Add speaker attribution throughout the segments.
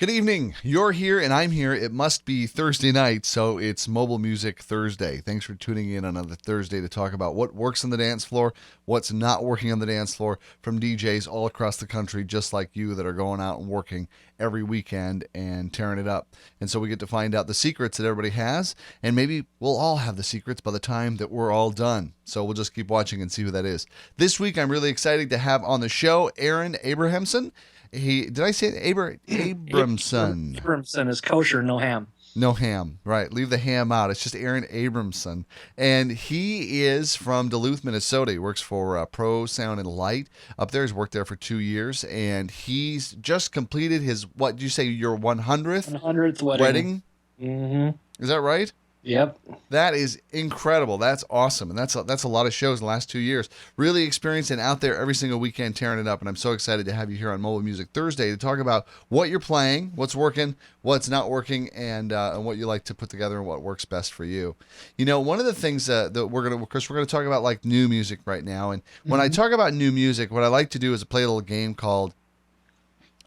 Speaker 1: Good evening. You're here and I'm here. It must be Thursday night, so it's Mobile Music Thursday. Thanks for tuning in on another Thursday to talk about what works on the dance floor, what's not working on the dance floor from DJs all across the country, just like you that are going out and working every weekend and tearing it up. And so we get to find out the secrets that everybody has, and maybe we'll all have the secrets by the time that we're all done. So we'll just keep watching and see who that is. This week, I'm really excited to have on the show Aaron Abramson. Did I say Abramson?
Speaker 2: Abramson is kosher, no ham.
Speaker 1: No ham, right? Leave the ham out. It's just Aaron Abramson, and he is from Duluth, Minnesota. He works for Pro Sound and Light up there. He's worked there for 2 years, and he's just completed his what? Do you say your 100th
Speaker 2: 100th
Speaker 1: wedding?
Speaker 2: Mm-hmm.
Speaker 1: Is that right?
Speaker 2: Yep.
Speaker 1: That is incredible. That's awesome. And that's a lot of shows in the last 2 years. Really experienced and out there every single weekend tearing it up. And I'm so excited to have you here on Mobile Music Thursday to talk about what you're playing, what's working, what's not working, and what you like to put together and what works best for you. You know, one of the things that we're going to talk about like new music right now. And when I talk about new music, what I like to do is play a little game called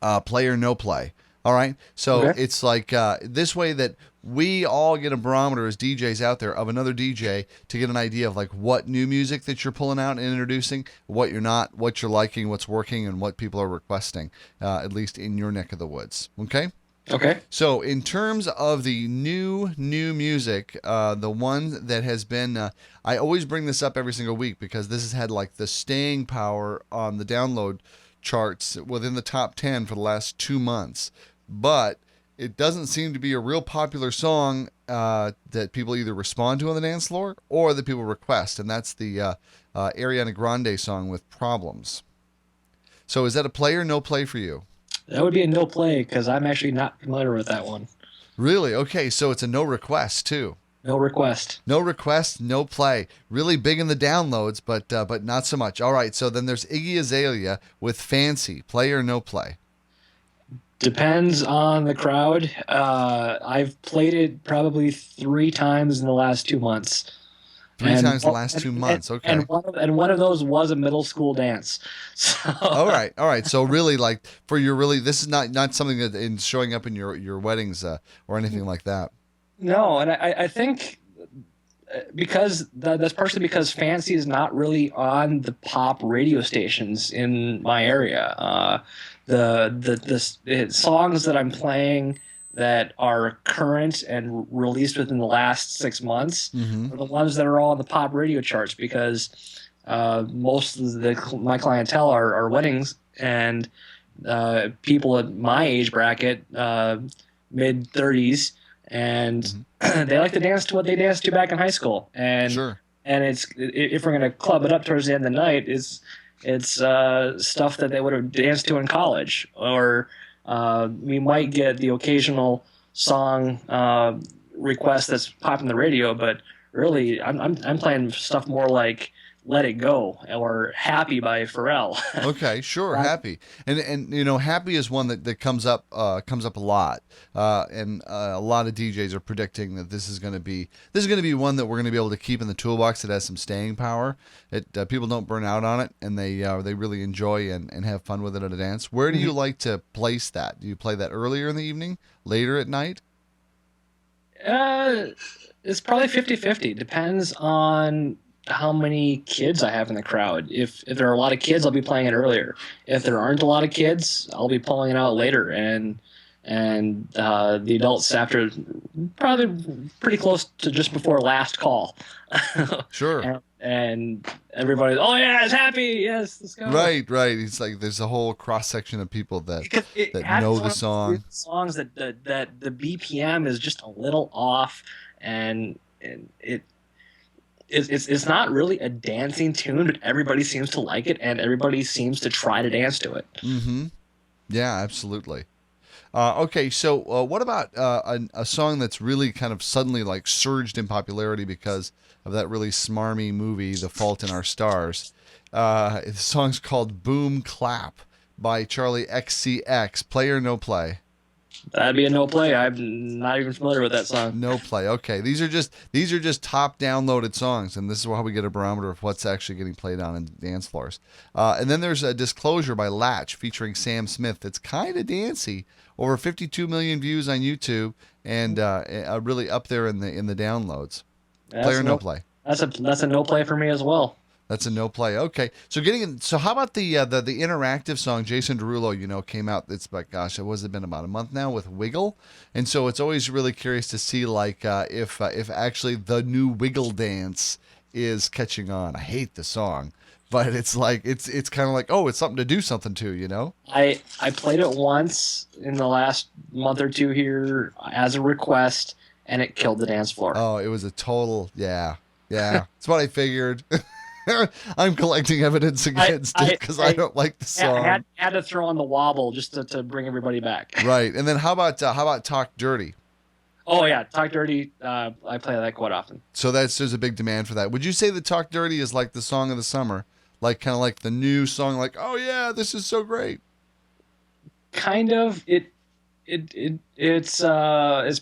Speaker 1: Play or No Play. All right. So It's like this way that we all get a barometer as DJs out there of another DJ to get an idea of like what new music that you're pulling out and introducing, what you're not, what you're liking, what's working, and what people are requesting, at least in your neck of the woods. Okay?
Speaker 2: Okay.
Speaker 1: So in terms of the new music, the one that has been, I always bring this up every single week because this has had like the staying power on the download charts within the top 10 for the last 2 months. But it doesn't seem to be a real popular song that people either respond to on the dance floor or that people request, and that's the Ariana Grande song with Problems. So is that a play or no play for you?
Speaker 2: That would be a no play because I'm actually not familiar with that one.
Speaker 1: Really? Okay, so it's a no request too.
Speaker 2: No request.
Speaker 1: No request, no play. Really big in the downloads, but not so much. All right, so then there's Iggy Azalea with Fancy. Play or no play?
Speaker 2: Depends on the crowd. I've played it probably 3 times in the last 2 months.
Speaker 1: Three times in the last 2 months. Okay.
Speaker 2: And one of those was a middle school dance. So.
Speaker 1: All right. So really, like for your this is not something that in showing up in your weddings or anything like that.
Speaker 2: No, and I think because that's partially because Fancy is not really on the pop radio stations in my area. The songs that I'm playing that are current and released within the last 6 months are the ones that are all on the pop radio charts because most of my clientele are weddings and people at my age bracket, mid 30s, and they like to dance to what they danced to back in high school. And
Speaker 1: sure.
Speaker 2: And if we're gonna club it up towards the end of the night, it's stuff that they would have danced to in college, or we might get the occasional song request that's popping the radio, but really I'm playing stuff more like Let It Go or Happy by Pharrell.
Speaker 1: Okay, sure, Happy. And you know, Happy is one that comes up a lot. And a lot of DJs are predicting that this is going to be one that we're going to be able to keep in the toolbox that has some staying power. People don't burn out on it, and they really enjoy and have fun with it at a dance. Where do you like to place that? Do you play that earlier in the evening, later at night?
Speaker 2: It's probably 50-50. Depends on how many kids I have in the crowd. If there are a lot of kids, I'll be playing it earlier. If there aren't a lot of kids, I'll be pulling it out later. And the adults after probably pretty close to just before last call.
Speaker 1: Sure.
Speaker 2: And everybody, oh yeah, it's Happy. Yes, let's go.
Speaker 1: Right. It's like there's a whole cross section of people that know the song.
Speaker 2: Songs that the BPM is just a little off, and it's not really a dancing tune, but everybody seems to like it, and everybody seems to try to dance to it.
Speaker 1: Mm-hmm. Yeah, absolutely. Okay, so what about a song that's really kind of suddenly like surged in popularity because of that really smarmy movie, The Fault in Our Stars? The song's called Boom Clap by Charlie XCX. Play or no play?
Speaker 2: That'd be a no play. I'm not even familiar with that song.
Speaker 1: No play. Okay, these are just top downloaded songs, and this is how we get a barometer of what's actually getting played on in dance floors. And then there's a Disclosure by Latch featuring Sam Smith. That's kind of dancey. Over 52 million views on YouTube, and really up there in the downloads. Play or no play?
Speaker 2: That's a no play for me as well.
Speaker 1: That's a no play. Okay, so getting in. So how about the interactive song? Jason Derulo, came out. It's like, gosh, it was it been about a month now with Wiggle, and so it's always really curious to see like if actually the new Wiggle dance is catching on. I hate the song, but it's like it's kind of like, oh, it's something to do something to.
Speaker 2: I played it once in the last month or two here as a request, and it killed the dance floor.
Speaker 1: Oh, it was a total yeah. That's what I figured. I'm collecting evidence against it because I don't like the song.
Speaker 2: I had to throw on the wobble just to bring everybody back.
Speaker 1: Right, and then how about Talk Dirty?
Speaker 2: Oh yeah, Talk Dirty. I play that quite often.
Speaker 1: So there's a big demand for that. Would you say that Talk Dirty is like the song of the summer, like kind of like the new song, like, oh yeah, this is so great?
Speaker 2: Kind of. It's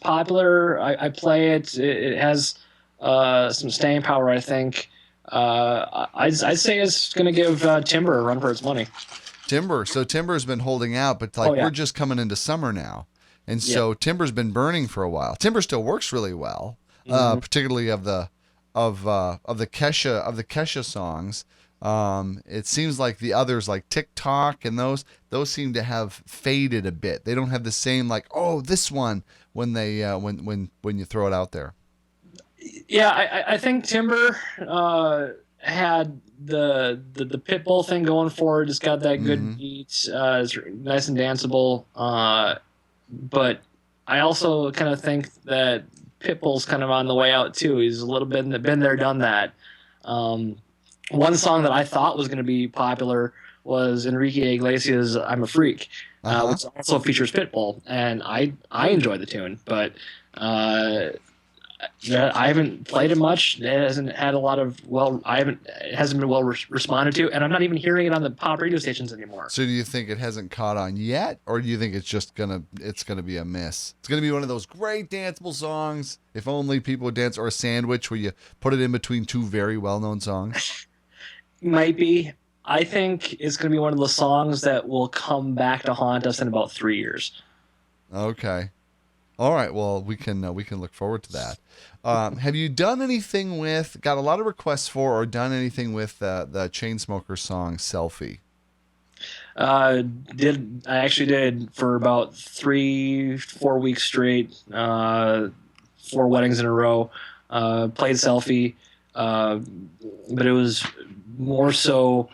Speaker 2: popular. I play it. It has some staying power, I think. I'd say it's going to give Timber a run for its money.
Speaker 1: So Timber's been holding out, but like we're just coming into summer now, and so Timber's been burning for a while. Timber still works really well, particularly of the Kesha songs. It seems like the others, like TikTok and those seem to have faded a bit. They don't have the same like, oh, this one when they when you throw it out there.
Speaker 2: Yeah, I think Timber had the Pitbull thing going for it. It's got that good beat. It's nice and danceable. But I also kind of think that Pitbull's kind of on the way out too. He's a little bit been there, done that. One song that I thought was going to be popular was Enrique Iglesias' "I'm a Freak," which also features Pitbull, and I enjoy the tune, but I haven't played it much. It hasn't had a lot of it hasn't been well responded to, and I'm not even hearing it on the pop radio stations anymore.
Speaker 1: So do you think it hasn't caught on yet, or do you think it's just gonna be a miss? It's gonna be one of those great danceable songs. If only people would dance, or a sandwich where you put it in between two very well-known songs.
Speaker 2: Might be. I think it's going to be one of those songs that will come back to haunt us in about 3 years.
Speaker 1: Okay. All right. Well, we can look forward to that. Have you done anything got a lot of requests for, or done anything with the Chainsmokers song "Selfie"?
Speaker 2: I actually did for about 3-4 weeks straight, 4 weddings in a row. Played "Selfie," but it was more so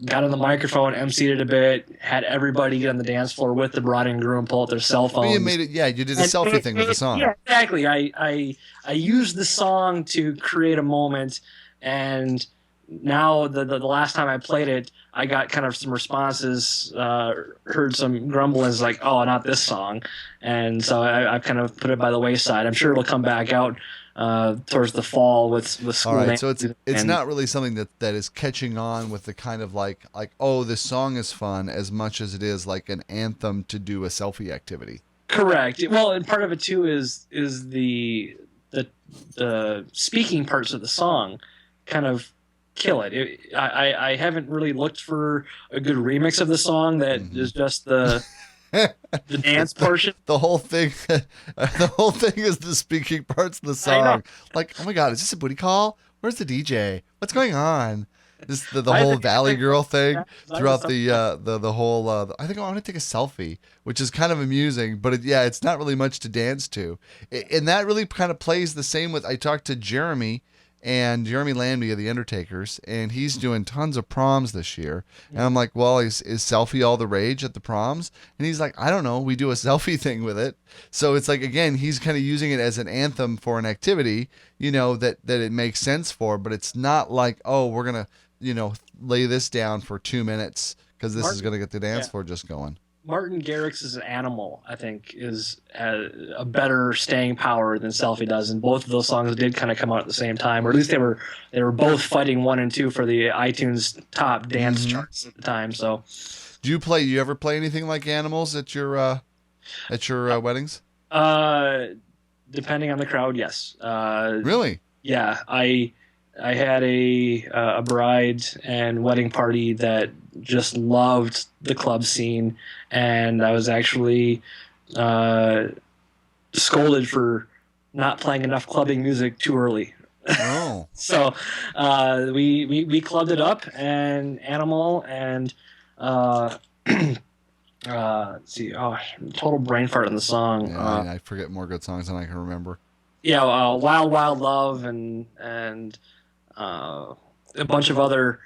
Speaker 2: got on the microphone, emceed it a bit, had everybody get on the dance floor with the bride and groom, pull out their cell phones.
Speaker 1: Well, you made it, you did a selfie thing with the song.
Speaker 2: Yeah, exactly. I used the song to create a moment, and now the last time I played it, I got kind of some responses, heard some grumblings like, oh, not this song, and so I kind of put it by the wayside. I'm sure it'll come back out towards the fall with school.
Speaker 1: All right, so it's not really something that is catching on with the kind of like oh, this song is fun, as much as it is like an anthem to do a selfie activity.
Speaker 2: Correct. Well, and part of it too is the speaking parts of the song kind of kill it. I haven't really looked for a good remix of the song that is just the the dance portion.
Speaker 1: The whole thing is the speaking parts of the song. Like, oh my God, is this a booty call? Where's the DJ? What's going on? This the whole Valley Girl thing throughout the whole. I think I want to take a selfie, which is kind of amusing, but it's not really much to dance to, and that really kind of plays the same with. I talked to Jeremy Landby of the Undertakers, and he's doing tons of proms this year. And I'm like, well, is selfie all the rage at the proms? And he's like, I don't know. We do a selfie thing with it. So it's like, again, he's kind of using it as an anthem for an activity, that it makes sense for, but it's not like, oh, we're going to, lay this down for 2 minutes because this is going to get the dance floor just going.
Speaker 2: Martin Garrix is an animal, I think, is a better staying power than Selfie does, and both of those songs did kind of come out at the same time, or at least they were both fighting 1 and 2 for the iTunes top dance charts at the time. So,
Speaker 1: do you ever play anything like Animals at your at your weddings?
Speaker 2: Depending on the crowd, yes.
Speaker 1: Really?
Speaker 2: Yeah, I had a bride and wedding party that just loved the club scene, and I was actually uh, scolded for not playing enough clubbing music too early.
Speaker 1: Oh,
Speaker 2: So we clubbed it up, and Animal and uh, let's see, oh, total brain fart on the song.
Speaker 1: yeah. I forget more good songs than I can remember.
Speaker 2: Yeah, Wild Wild Love and uh, a bunch of other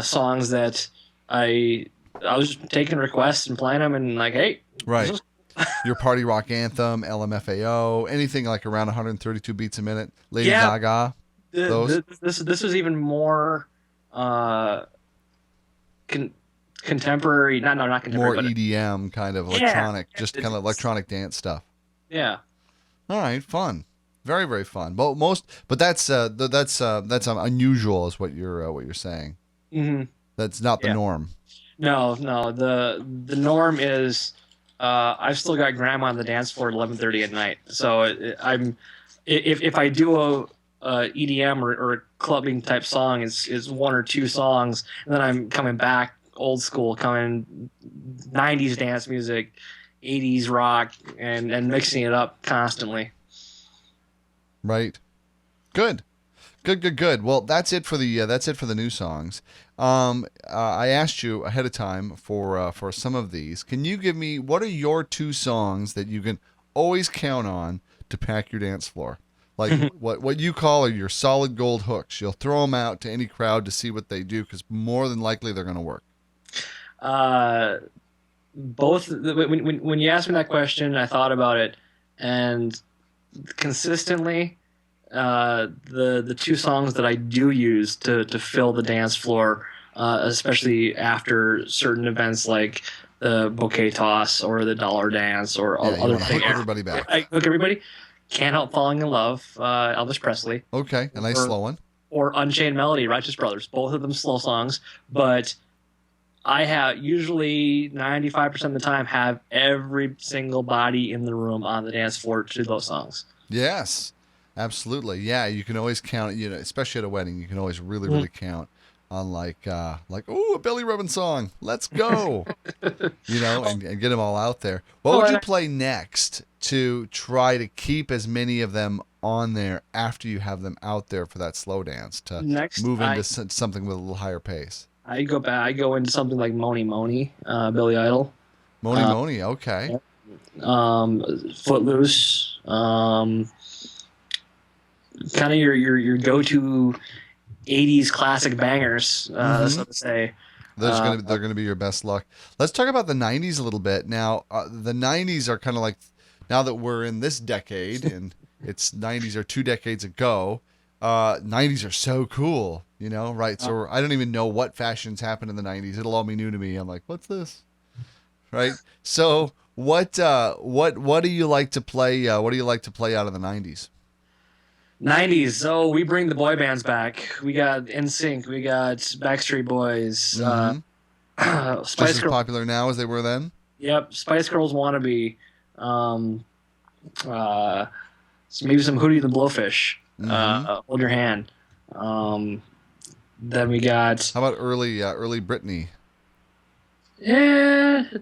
Speaker 2: songs that I was just taking requests and playing them and like, hey,
Speaker 1: Right.
Speaker 2: this is
Speaker 1: Your party rock anthem, LMFAO, anything like around 132 beats a minute, Lady
Speaker 2: yeah.
Speaker 1: Gaga, those
Speaker 2: This was even more uh, con- contemporary. Not
Speaker 1: more
Speaker 2: contemporary,
Speaker 1: EDM kind of
Speaker 2: but yeah,
Speaker 1: electronic, just kind of electronic dance stuff.
Speaker 2: yeah.
Speaker 1: All right, fun, very very fun. But that's unusual, is what you're saying.
Speaker 2: Hmm.
Speaker 1: That's not the
Speaker 2: Yeah.
Speaker 1: norm.
Speaker 2: No. The norm is I've still got grandma on the dance floor at 11:30 at night. So I'm if I do a EDM or a clubbing type song, is one or two songs, and then I'm coming back old school, coming 90s dance music, 80s rock, and mixing it up constantly.
Speaker 1: Right. Good. Good. Well, that's it for the new songs. I asked you ahead of time for some of these. Can you give me what are your two songs that you can always count on to pack your dance floor? Like what you call are your solid gold hooks. You'll throw them out to any crowd to see what they do because more than likely they're going to work.
Speaker 2: Uh, Both when you asked me that question, I thought about it, and consistently, the two songs that I do use to fill the dance floor, especially after certain events like the bouquet toss or the dollar dance or
Speaker 1: Yeah, you
Speaker 2: other
Speaker 1: want to
Speaker 2: things.
Speaker 1: hook everybody back.
Speaker 2: I hook everybody. Can't help falling in love, Elvis Presley,
Speaker 1: Okay, a nice
Speaker 2: or,
Speaker 1: slow one.
Speaker 2: or Unchained Melody, Righteous Brothers. Both of them slow songs, but I have usually 95% of the time have every single body in the room on the dance floor to those songs.
Speaker 1: Yes, absolutely. Yeah, you can always count. Especially at a wedding, you can always really count on like oh, a belly rubbing song. Let's go. And get them all out there. What would you play next to try to keep as many of them on there after you have them out there for that slow dance to
Speaker 2: Next,
Speaker 1: move into something with a little higher pace?
Speaker 2: I go back. I go into something like Moni Moni, Billy Idol,
Speaker 1: Moni Moni, okay.
Speaker 2: Footloose, kind of your go-to '80s classic bangers, so to say.
Speaker 1: They're gonna be your best luck. Let's talk about the '90s a little bit. Now, the '90s are kind of like, now that we're in this decade and it's '90s are 2 decades ago. '90s are so cool, right? So I don't even know what fashions happened in the '90s. It'll all be new to me. I'm like, what's this, right? So what do you like to play? What do you like to play out of the '90s?
Speaker 2: '90s. So we bring the boy bands back. We got NSYNC. We got Backstreet Boys.
Speaker 1: Just
Speaker 2: Spice
Speaker 1: as
Speaker 2: Girls.
Speaker 1: popular now as they were then.
Speaker 2: Yep. Spice Girls Wannabe. So maybe some Hootie and the Blowfish. Hold Your Hand. Then we got.
Speaker 1: How about early Britney?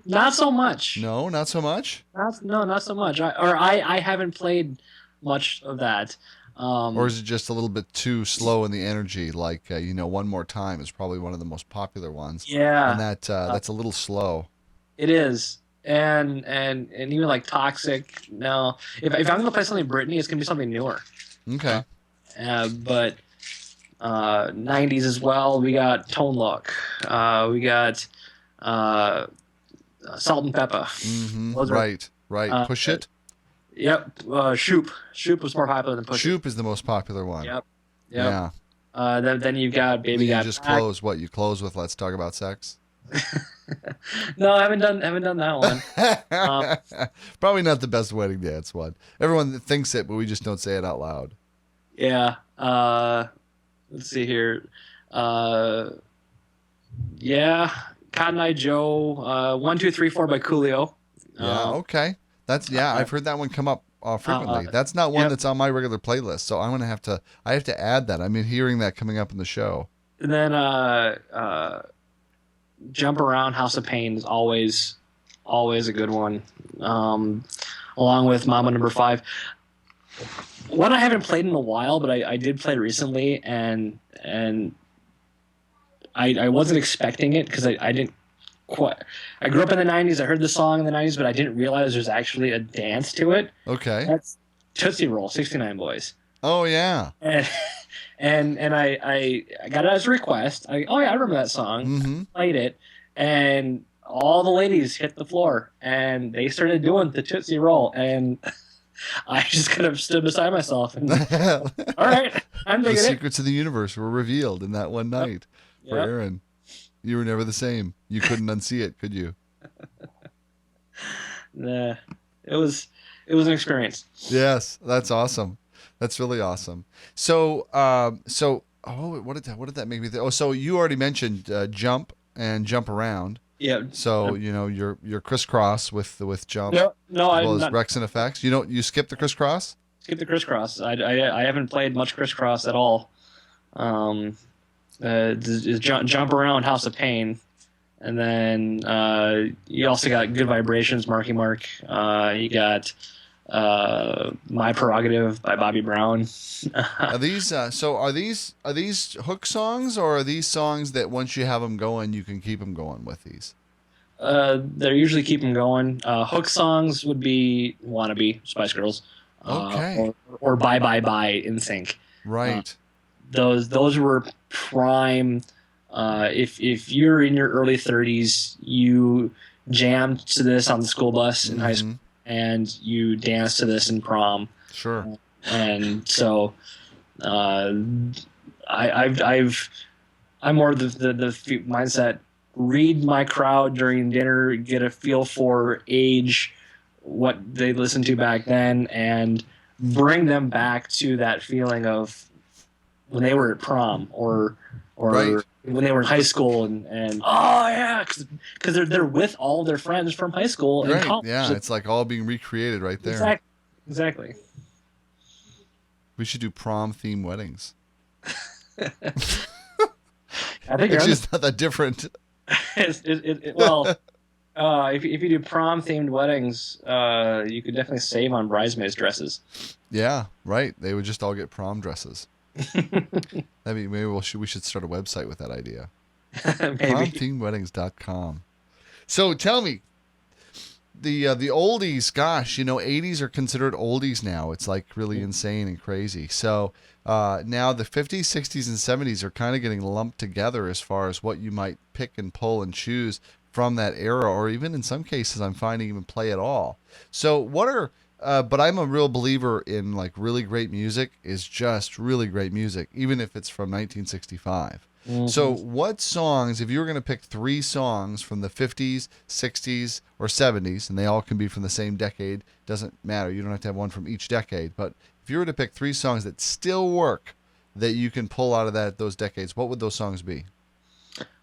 Speaker 2: Not so much.
Speaker 1: No, not so much.
Speaker 2: Not so much. I haven't played much of that.
Speaker 1: Or is it just a little bit too slow in the energy? Like One More Time is probably one of the most popular ones.
Speaker 2: Yeah,
Speaker 1: and that's a little slow.
Speaker 2: it is. And even like Toxic. No, if I'm gonna play something Britney, it's gonna be something newer.
Speaker 1: Okay.
Speaker 2: But 90s as well. We got Tone Loc. We got Salt and Pepper.
Speaker 1: Right. Push It.
Speaker 2: Yep. Shoop. Shoop was more popular than Push It.
Speaker 1: Shoop is the most popular one.
Speaker 2: Yep.
Speaker 1: Yeah.
Speaker 2: Then you've got Baby
Speaker 1: You
Speaker 2: Got
Speaker 1: just
Speaker 2: Back.
Speaker 1: close what you close with. Let's talk about sex.
Speaker 2: No, I haven't done that one.
Speaker 1: Probably not the best wedding dance one. Everyone thinks it, but we just don't say it out loud.
Speaker 2: Yeah. Let's see here. Yeah. Cotton Eye Joe. 1, 2, 3, 4 by Coolio.
Speaker 1: Yeah. Okay. That's I've heard that one come up frequently. That's not one
Speaker 2: Yep.
Speaker 1: that's on my regular playlist, so I'm gonna have to. I have to add that. I'm hearing that coming up in the show.
Speaker 2: And then Jump Around, House of Pain is always a good one. Along with Mama Number Five. One I haven't played in a while, but I did play recently, and I wasn't expecting it because I didn't quite. I grew up in the '90s. I heard the song in the '90s, but I didn't realize there's actually a dance to it.
Speaker 1: Okay.
Speaker 2: That's Tootsie Roll, 69 Boys.
Speaker 1: Oh yeah.
Speaker 2: And I got it as a request. I remember that song.
Speaker 1: Mm-hmm.
Speaker 2: Played it, and all the ladies hit the floor, and they started doing the Tootsie Roll, and I just kind of stood beside myself and, all right, I'm
Speaker 1: The
Speaker 2: digging it.
Speaker 1: secrets of the universe were revealed in that one night for
Speaker 2: Yep.
Speaker 1: Aaron. You were never the same. You couldn't unsee it, could you?
Speaker 2: Nah, it was an experience.
Speaker 1: Yes, that's awesome. That's really awesome. So, what did that make me think? Oh, so you already mentioned Jump and Jump Around.
Speaker 2: Yeah.
Speaker 1: So you're crisscross with Jump.
Speaker 2: No,
Speaker 1: as well
Speaker 2: I'm
Speaker 1: as
Speaker 2: not.
Speaker 1: Rex and Effects. You skip the crisscross.
Speaker 2: Skip the crisscross. I haven't played much crisscross at all. Jump Around, House of Pain, and then you also got Good Vibrations, Marky Mark. You got My Prerogative by Bobby Brown.
Speaker 1: Are these are these hook songs, or are these songs that once you have them going, you can keep them going with these?
Speaker 2: They're usually keep them going. Hook songs would be Wannabe, Spice Girls.
Speaker 1: Okay.
Speaker 2: Or Bye Bye Bye in Sync.
Speaker 1: Right.
Speaker 2: Those were prime. If you're in your early 30s, you jammed to this on the school bus in high school, and you danced to this in prom.
Speaker 1: Sure.
Speaker 2: And so, I'm more the mindset. Read my crowd during dinner, get a feel for age, what they listened to back then, and bring them back to that feeling of when they were at prom or
Speaker 1: Right.
Speaker 2: when they were in high school and oh yeah, because they're with all their friends from high school and
Speaker 1: Right.
Speaker 2: college.
Speaker 1: Yeah, it's like all being recreated right there.
Speaker 2: Exactly.
Speaker 1: We should do prom theme weddings.
Speaker 2: I think
Speaker 1: It's just not that different.
Speaker 2: well, if you do prom themed weddings, you could definitely save on bridesmaids dresses.
Speaker 1: Yeah, right. They would just all get prom dresses. Maybe we should start a website with that idea.
Speaker 2: Maybe.
Speaker 1: PromThemeWeddings.com. So tell me, the oldies, gosh, 80s are considered oldies now. It's like really insane and crazy. So now the 50s, 60s, and 70s are kind of getting lumped together as far as what you might pick and pull and choose from that era, or even in some cases I'm finding even play at all. So what are but I'm a real believer in like really great music is just really great music, even if it's from 1965.
Speaker 2: Mm-hmm.
Speaker 1: So what songs, if you were going to pick 3 songs from the 50s, 60s, or 70s, and they all can be from the same decade, doesn't matter. You don't have to have one from each decade. But if you were to pick 3 songs that still work, that you can pull out of those decades, what would those songs be?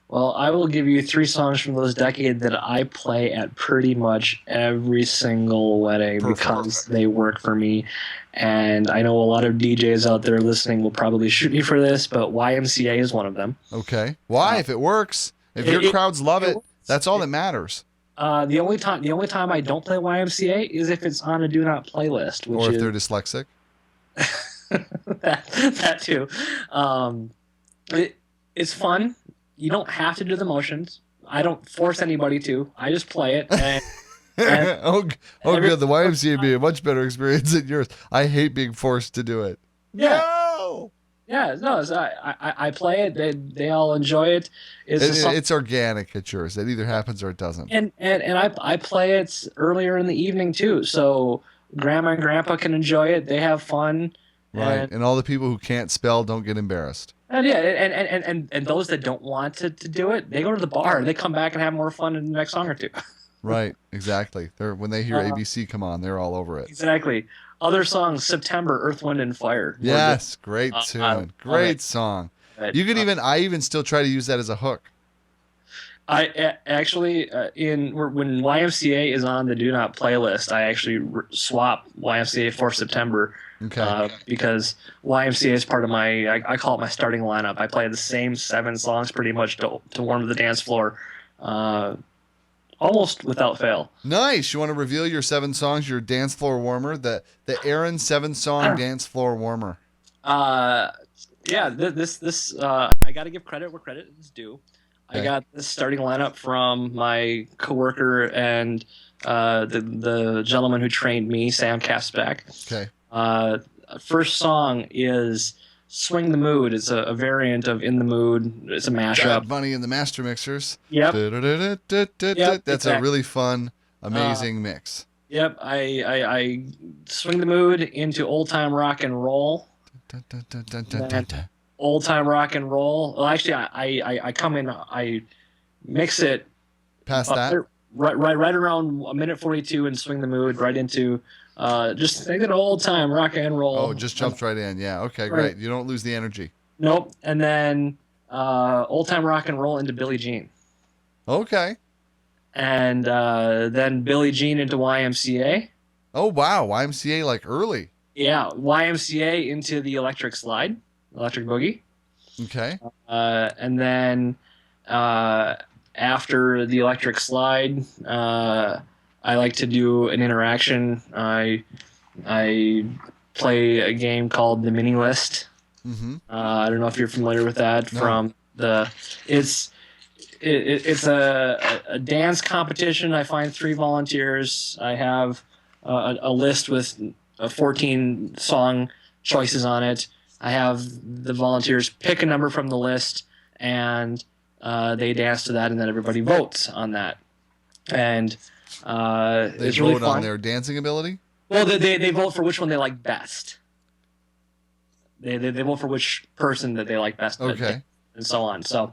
Speaker 2: Well, I will give you 3 songs from those decades that I play at pretty much every single wedding.
Speaker 1: Perfect.
Speaker 2: Because they work for me. And I know a lot of DJs out there listening will probably shoot me for this, but YMCA is one of them.
Speaker 1: Okay. Why? If it works, if your crowds love it, that's all that matters.
Speaker 2: The only time I don't play YMCA is if it's on a do not playlist, which
Speaker 1: Or if they're dyslexic.
Speaker 2: that too. It's fun. You don't have to do the motions. I don't force anybody to. I just play it. And
Speaker 1: good. The YMCA would be a much better experience than yours. I hate being forced to do it.
Speaker 2: Yeah.
Speaker 1: No!
Speaker 2: Yeah, no. I play it. They all enjoy it.
Speaker 1: It's organic at yours. It either happens or it doesn't.
Speaker 2: And I play it earlier in the evening too. So grandma and grandpa can enjoy it. They have fun.
Speaker 1: Right. And all the people who can't spell don't get embarrassed.
Speaker 2: And yeah, and those that don't want to do it, they go to the bar and they come back and have more fun in the next song or two.
Speaker 1: Right, exactly. When they hear ABC come on, they're all over it.
Speaker 2: Exactly. Other songs, September, Earth, Wind, and Fire.
Speaker 1: Yes, great tune. Great song.
Speaker 2: But,
Speaker 1: You could I even still try to use that as a hook.
Speaker 2: Actually when YMCA is on the do not playlist, I actually swap YMCA for September.
Speaker 1: Okay.
Speaker 2: Because YMCA is part of I call it my starting lineup. I play the same 7 songs pretty much to warm the dance floor, almost without fail.
Speaker 1: Nice. You want to reveal your 7 songs, your dance floor warmer, the Aaron 7-song dance floor warmer.
Speaker 2: Uh, yeah, this I got to give credit where credit is due.
Speaker 1: Okay.
Speaker 2: I got this starting lineup from my coworker and the gentleman who trained me, Sam Kaspak.
Speaker 1: Okay.
Speaker 2: First song is "Swing the Mood." It's a variant of "In the Mood." It's a mashup.
Speaker 1: Bad Bunny and the Master Mixers.
Speaker 2: Yep.
Speaker 1: Yep, that's
Speaker 2: exactly.
Speaker 1: a really fun, amazing mix.
Speaker 2: Yep. I swing the mood into old time rock and roll. Old time rock and roll. Well, actually, I come in, I mix it
Speaker 1: Past that.
Speaker 2: right around a minute 42 and swing the mood right into just think that old time rock and roll.
Speaker 1: Oh, just jumps right in. Yeah. Okay,
Speaker 2: Right.
Speaker 1: great. You don't lose the energy.
Speaker 2: Nope. And then old time rock and roll into Billie Jean.
Speaker 1: Okay.
Speaker 2: And then Billie Jean into YMCA.
Speaker 1: Oh, wow. YMCA like early.
Speaker 2: Yeah, YMCA into the Electric Slide, Electric Boogie.
Speaker 1: Okay.
Speaker 2: And then after the Electric Slide, I like to do an interaction. I play a game called the Mini List.
Speaker 1: Mm-hmm.
Speaker 2: I don't know if you're familiar with that.
Speaker 1: No.
Speaker 2: From it's a dance competition. I find 3 volunteers. I have a list with 14 song choices on it. I have the volunteers pick a number from the list, and they dance to that, and then everybody votes on that. And
Speaker 1: They
Speaker 2: it's
Speaker 1: vote
Speaker 2: really fun.
Speaker 1: on their dancing ability.
Speaker 2: Well, they vote for which one they like best. They vote for which person that they like best.
Speaker 1: Okay.
Speaker 2: And so on. So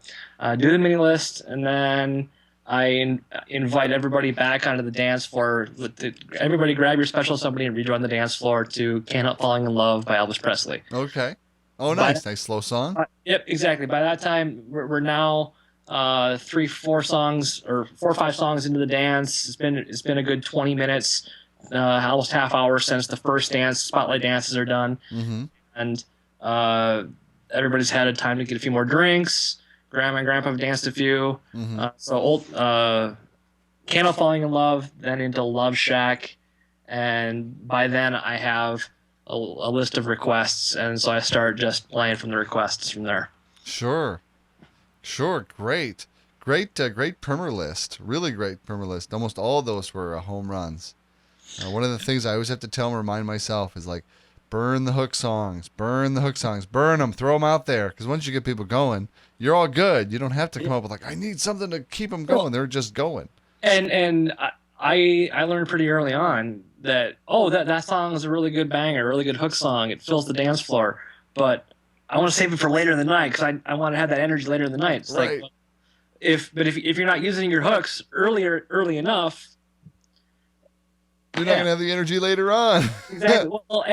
Speaker 2: do the mini list, and then I invite everybody back onto the dance floor. Everybody grab your special somebody and rejoin the dance floor to Can't Help Falling in Love by Elvis Presley.
Speaker 1: Okay. Oh, nice. Nice slow song.
Speaker 2: Yep, exactly. By that time, we're now 3, 4 songs or 4 or 5 songs into the dance. It's been a good 20 minutes, almost half hour since the first dance. Spotlight dances are done,
Speaker 1: Mm-hmm.
Speaker 2: and everybody's had a time to get a few more drinks. Grandma and Grandpa have danced a few.
Speaker 1: Mm-hmm.
Speaker 2: So old Can't Help Falling in Love, then into Love Shack, and by then I have a list of requests, and so I start just playing from the requests from there.
Speaker 1: Sure. Great. Great permer list. Really great permer list. Almost all of those were home runs. One of the things I always have to tell and remind myself is like, burn the hook songs, burn them, throw them out there. Because once you get people going, you're all good. You don't have to come up with like, I need something to keep them going. They're just going.
Speaker 2: And I learned pretty early on that that song is a really good banger, a really good hook song. It fills the dance floor, but I want to save it for later in the night because I want to have that energy later in the night. It's
Speaker 1: Right.
Speaker 2: like if you're not using your hooks early enough,
Speaker 1: You're not gonna have the energy later on.
Speaker 2: exactly. Well,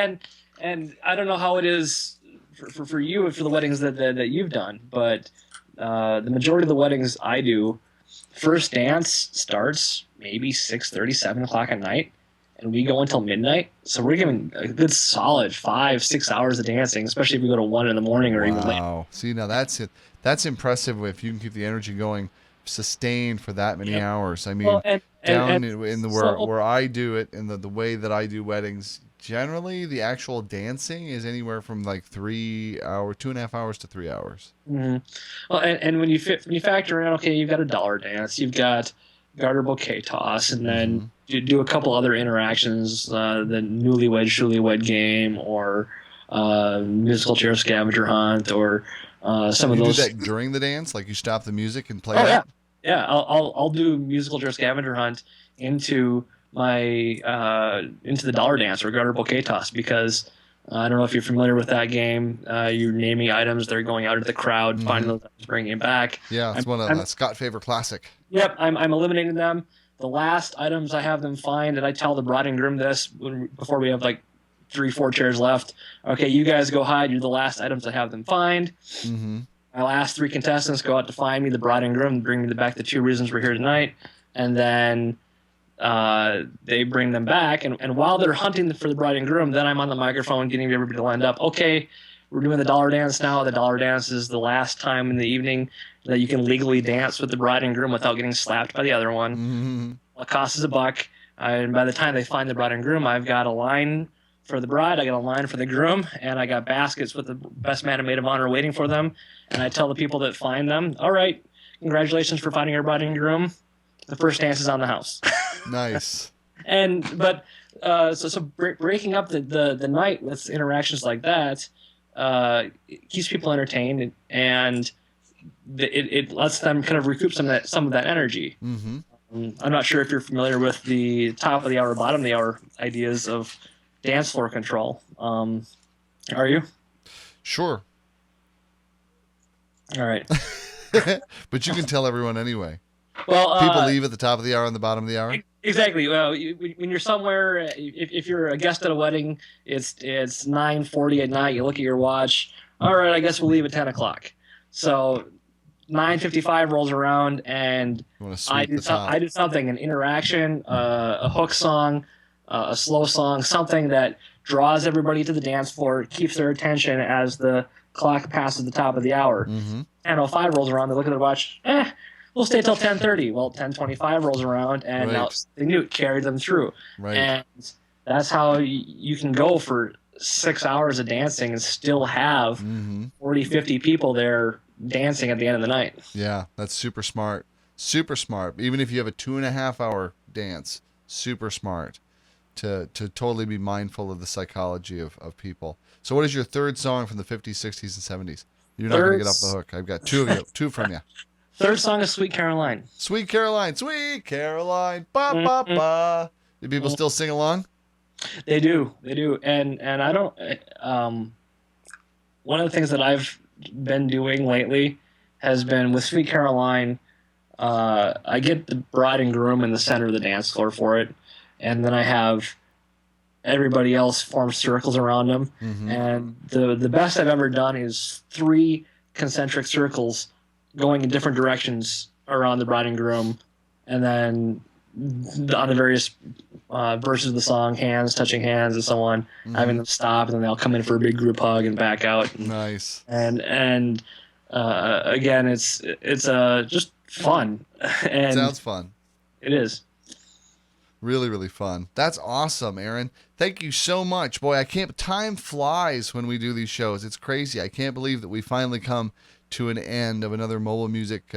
Speaker 2: and I don't know how it is for you for the weddings that you've done, but the majority of the weddings I do, first dance starts maybe 6:30, 7 o'clock at night, and we go until midnight. So we're giving a good solid 5, 6 hours of dancing, especially if we go to 1 in the morning or even later.
Speaker 1: Wow. See, now that's it. That's impressive if you can keep the energy going, sustained for that many hours. I mean,
Speaker 2: Well,
Speaker 1: down in the
Speaker 2: so-
Speaker 1: where I do it, in the way that I do weddings, generally the actual dancing is anywhere from like 3 hours, 2.5 hours to 3 hours.
Speaker 2: Mhm. Well, and when you factor in, okay, you've got a dollar dance, you've got garter bouquet toss, and then you do a couple other interactions, the newlywed shulywed game, or musical chair scavenger hunt, or some of
Speaker 1: You
Speaker 2: those.
Speaker 1: do that during the dance, like you stop the music and play
Speaker 2: Oh,
Speaker 1: that.
Speaker 2: yeah. I'll do musical chair scavenger hunt into my into the dollar dance or garter bouquet toss because I don't know if you're familiar with that game. You're naming items, they're going out into the crowd, finding those items, bringing it back.
Speaker 1: Yeah, it's one of the Scott Favor classic.
Speaker 2: Yep, I'm eliminating them. The last items I have them find, and I tell the bride and groom this before we have like 3, 4 chairs left. Okay, you guys go hide. You're the last items I have them find.
Speaker 1: Mm-hmm.
Speaker 2: My last 3 contestants go out to find me the bride and groom, bring me back the 2 reasons we're here tonight, and then they bring them back. And while they're hunting for the bride and groom, then I'm on the microphone getting everybody lined up. Okay, we're doing the dollar dance now. The dollar dance is the last time in the evening that you can legally dance with the bride and groom without getting slapped by the other one.
Speaker 1: Mm-hmm.
Speaker 2: It costs us $1. And by the time they find the bride and groom, I've got a line for the bride, I got a line for the groom, and I got baskets with the best man and maid of honor waiting for them. And I tell the people that find them, all right, congratulations for finding our bride and groom. The first dance is on the house.
Speaker 1: Nice.
Speaker 2: But breaking up the night with interactions like that it keeps people entertained, and it lets them kind of recoup some of that energy.
Speaker 1: Mm-hmm.
Speaker 2: I'm not sure if you're familiar with the top of the hour, bottom of the hour ideas of dance floor control. Are you?
Speaker 1: Sure.
Speaker 2: All right.
Speaker 1: But you can tell everyone anyway.
Speaker 2: Well,
Speaker 1: people leave at the top of the hour and the bottom of the hour.
Speaker 2: Exactly. Well, when you're somewhere, if you're a guest at a wedding, it's 9:40 at night. You look at your watch. All right, I guess we'll leave at 10 o'clock. So 9:55 rolls around, and I do something, an interaction, a hook song, a slow song, something that draws everybody to the dance floor, keeps their attention as the clock passes the top of the hour.
Speaker 1: Mm-hmm.
Speaker 2: 10:05 rolls around, they look at their watch. We'll stay till 10:30. Well, 10:25 rolls around, and now they knew it carried them through.
Speaker 1: Right.
Speaker 2: And that's how you can go for 6 hours of dancing and still have 40, 50 people there dancing at the end of the night.
Speaker 1: Yeah, that's super smart. Super smart. Even if you have a 2.5 hour dance, super smart to totally be mindful of the psychology of people. So what is your third song from the 50s, 60s, and 70s? You're not going to get off the hook. I've got two from you.
Speaker 2: Third song is Sweet Caroline.
Speaker 1: Sweet Caroline. Sweet Caroline. Ba, ba, ba. Do people still sing along?
Speaker 2: They do. And I don't... one of the things that I've been doing lately has been with Sweet Caroline, I get the bride and groom in the center of the dance floor for it, and then I have everybody else form circles around them. Mm-hmm. And the best I've ever done is 3 concentric circles going in different directions around the bride and groom, and then on the various verses of the song, hands touching hands and so on, having them stop, and then they'll come in for a big group hug and back out.
Speaker 1: Nice.
Speaker 2: And again, it's just fun. And
Speaker 1: sounds fun.
Speaker 2: It is.
Speaker 1: Really, really fun. That's awesome, Aaron. Thank you so much. Boy, time flies when we do these shows. It's crazy. I can't believe that we finally come to an end of another Mobile Music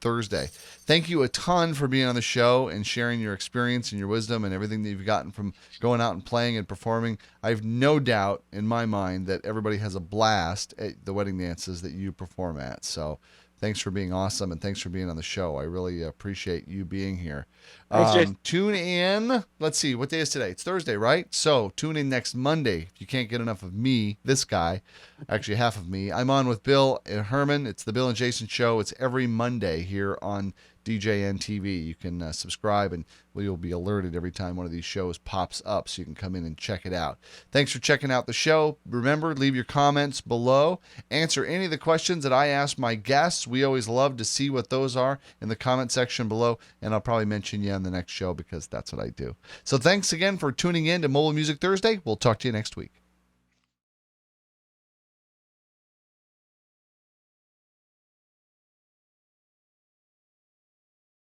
Speaker 1: Thursday. Thank you a ton for being on the show and sharing your experience and your wisdom and everything that you've gotten from going out and playing and performing. I have no doubt in my mind that everybody has a blast at the wedding dances that you perform at. So thanks for being awesome, and thanks for being on the show. I really appreciate you being here. Tune in. Let's see, what day is today? It's Thursday, right? So tune in next Monday if you can't get enough of me, this guy, actually half of me. I'm on with Bill and Herman. It's the Bill and Jason Show. It's every Monday here on DJNTV. You can subscribe, and you'll be alerted every time one of these shows pops up, so you can come in and check it out. Thanks for checking out the show. Remember, leave your comments below. Answer any of the questions that I ask my guests. We always love to see what those are in the comment section below, and I'll probably mention you on the next show because that's what I do. So thanks again for tuning in to Mobile Music Thursday. We'll talk to you next week.